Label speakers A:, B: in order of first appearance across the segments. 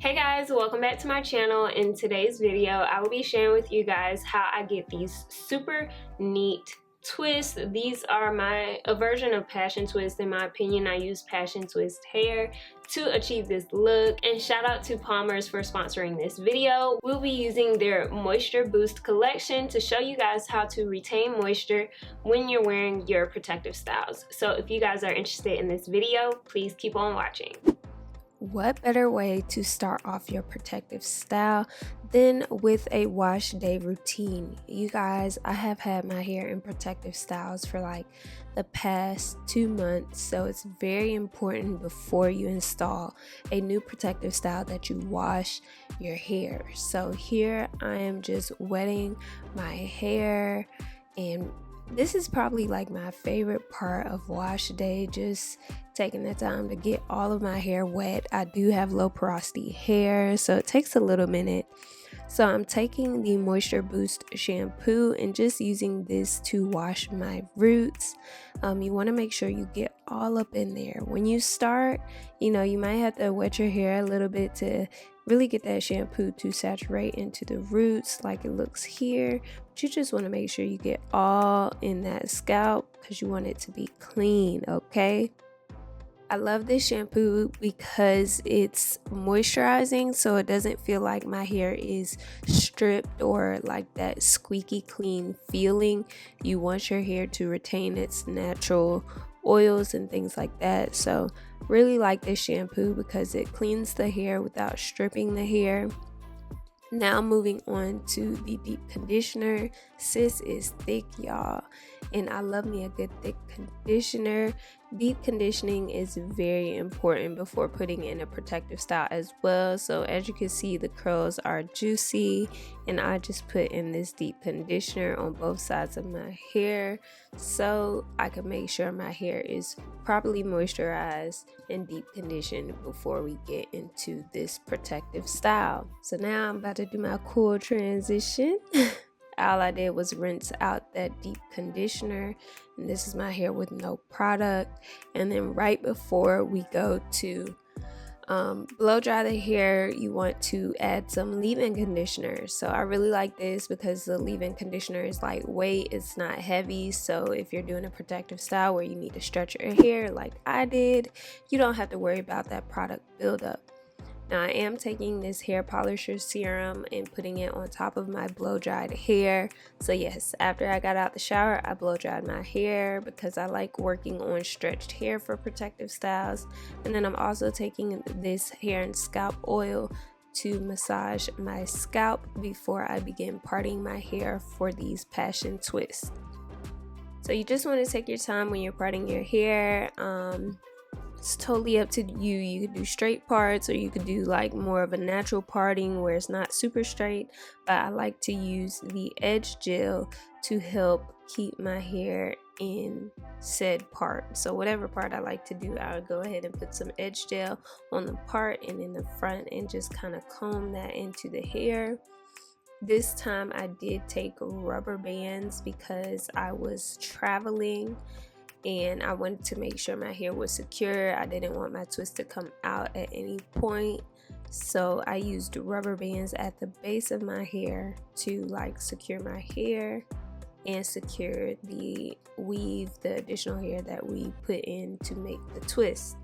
A: Hey guys, welcome back to my channel. In today's video, I will be sharing with you guys how I get these super neat twists. These are a version of passion twist. In my opinion, I use passion twist hair to achieve this look. And shout out to PALMER'S for sponsoring this video. We'll be using their Moisture Boost collection to show you guys how to retain moisture when you're wearing your protective styles. So if you guys are interested in this video, please keep on watching.
B: What better way to start off your protective style than with a wash day routine? You guys, I have had my hair in protective styles for like the past 2 months, so it's very important before you install a new protective style that you wash your hair. So here I am just wetting my hair, and this is probably like my favorite part of wash day, just taking the time to get all of my hair wet. I do have low porosity hair, so it takes a little minute. So I'm taking the Moisture Boost shampoo and just using this to wash my roots. You want to make sure you get all up in there. When you start, you might have to wet your hair a little bit to really get that shampoo to saturate into the roots like it looks here. But you just want to make sure you get all in that scalp because you want it to be clean, okay? I love this shampoo because it's moisturizing, so it doesn't feel like my hair is stripped or like that squeaky clean feeling. You want your hair to retain its natural oils and things like that. So really like this shampoo because it cleans the hair without stripping the hair. Now moving on to the deep conditioner. Sis is thick, y'all, and I love me a good thick conditioner. Deep conditioning is very important before putting in a protective style as well. So as you can see, the curls are juicy, and I just put in this deep conditioner on both sides of my hair so I can make sure my hair is properly moisturized and deep conditioned before we get into this protective style. So now I'm about to do my cool transition. All I did was rinse out that deep conditioner, and this is my hair with no product. And then right before we go to blow dry the hair, you want to add some leave-in conditioner. So I really like this because the leave-in conditioner is lightweight, it's not heavy. So if you're doing a protective style where you need to stretch your hair like I did, you don't have to worry about that product buildup. Now I am taking this hair polisher serum and putting it on top of my blow dried hair. So yes, after I got out the shower, I blow dried my hair because I like working on stretched hair for protective styles. And then I'm also taking this hair and scalp oil to massage my scalp before I begin parting my hair for these passion twists. So you just want to take your time when you're parting your hair. It's totally up to you. You could do straight parts, or you could do like more of a natural parting where it's not super straight, but I like to use the edge gel to help keep my hair in said part. So whatever part I like to do, I'll go ahead and put some edge gel on the part and in the front and just kind of comb that into the hair. This time I did take rubber bands because I was traveling and I wanted to make sure my hair was secure. I didn't want my twist to come out at any point, so I used rubber bands at the base of my hair to like secure my hair and secure the weave, the additional hair that we put in to make the twist.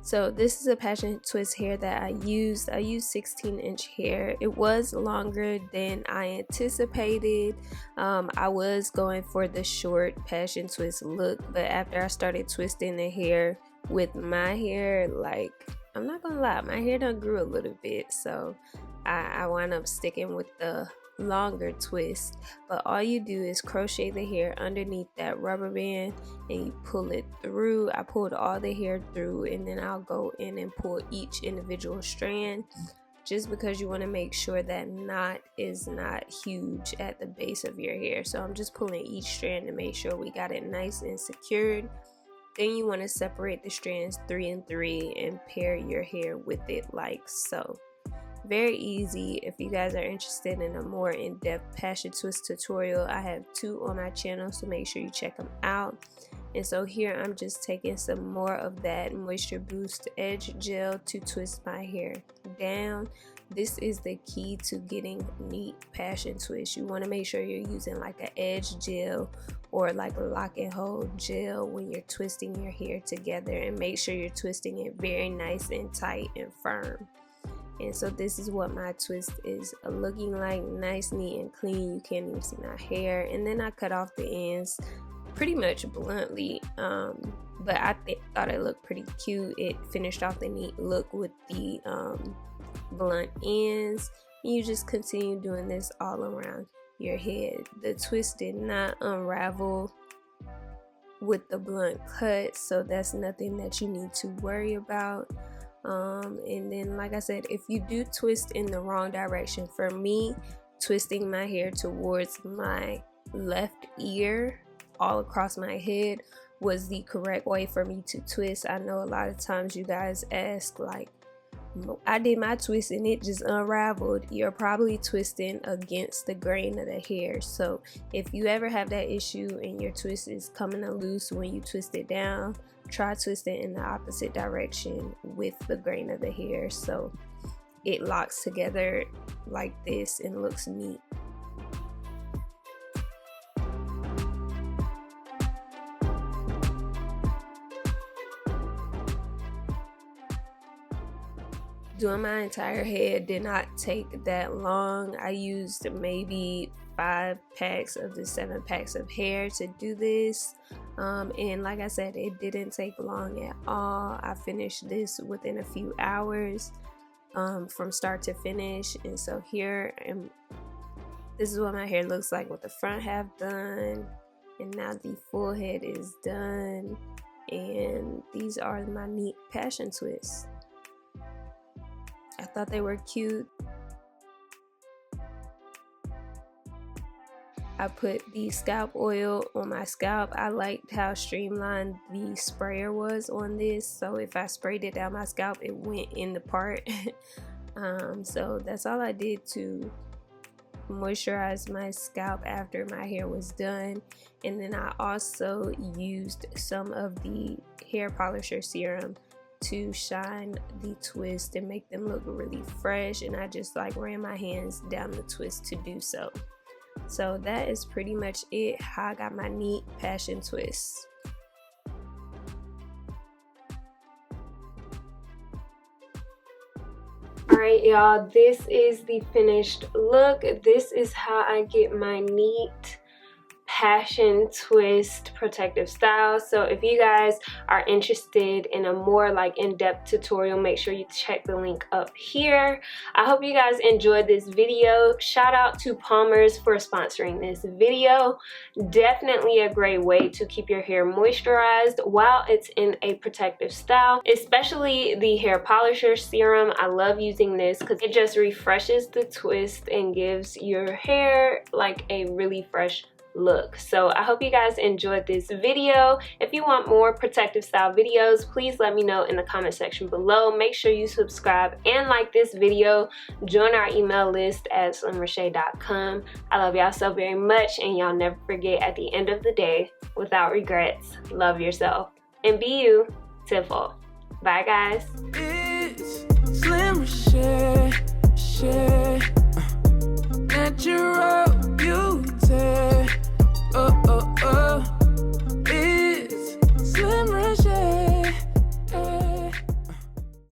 B: So this is a passion twist hair that I used. I used 16-inch hair. It was longer than I anticipated. I was going for the short passion twist look, but after I started twisting the hair with my hair, like, I'm not gonna lie, my hair done grew a little bit, so I wound up sticking with the longer twist. But all you do is crochet the hair underneath that rubber band and you pull it through. I pulled all the hair through, and then I'll go in and pull each individual strand, just because you want to make sure that knot is not huge at the base of your hair. So I'm just pulling each strand to make sure we got it nice and secured. Then you want to separate the strands 3 and 3 and pair your hair with it like so. Very easy. If you guys are interested in a more in-depth passion twist tutorial, I have 2 on my channel, so make sure you check them out. And so here I'm just taking some more of that Moisture Boost Edge Gel to twist my hair down. This is the key to getting neat passion twists. You want to make sure you're using like an edge gel or like a lock and hold gel when you're twisting your hair together, and make sure you're twisting it very nice and tight and firm. And so this is what my twist is looking like, nice, neat, and clean. You can't even see my hair. And then I cut off the ends pretty much bluntly, but I thought it looked pretty cute. It finished off the neat look with the blunt ends. You just continue doing this all around your head. The twist did not unravel with the blunt cut, so that's nothing that you need to worry about. And then, like I said, if you do twist in the wrong direction, for me, twisting my hair towards my left ear all across my head was the correct way for me to twist. I know a lot of times you guys ask, like, I did my twist and it just unraveled. You're probably twisting against the grain of the hair. So if you ever have that issue and your twist is coming loose when you twist it down, try twisting in the opposite direction with the grain of the hair so it locks together like this and looks neat. Doing my entire head did not take that long. I used maybe 5 packs of the 7 packs of hair to do this. And like I said, it didn't take long at all. I finished this within a few hours from start to finish. And so here this is what my hair looks like with the front half done. And now the full head is done. And these are my neat passion twists. I thought they were cute. I put the scalp oil on my scalp. I liked how streamlined the sprayer was on this, so if I sprayed it down my scalp, it went in the part. So that's all I did to moisturize my scalp after my hair was done. And then I also used some of the hair polisher serum to shine the twist and make them look really fresh, and I just like ran my hands down the twist to do so. So that is pretty much it, how I got my neat passion twists.
A: Alright y'all, this is the finished look. This is how I get my neat passion twist protective style. So if you guys are interested in a more like in-depth tutorial, make sure you check the link up here. I hope you guys enjoyed this video. Shout out to PALMER'S for sponsoring this video. Definitely a great way to keep your hair moisturized while it's in a protective style, especially the hair polisher serum. I love using this because it just refreshes the twist and gives your hair like a really fresh look. So I hope you guys enjoyed this video. If you want more protective style videos, please let me know in the comment section below. Make sure you subscribe and like this video. Join our email list at Reshae.com. I love y'all so very much, and y'all never forget, at the end of the day, without regrets, love yourself and be you to the full. Bye guys. It's Slim Reshae.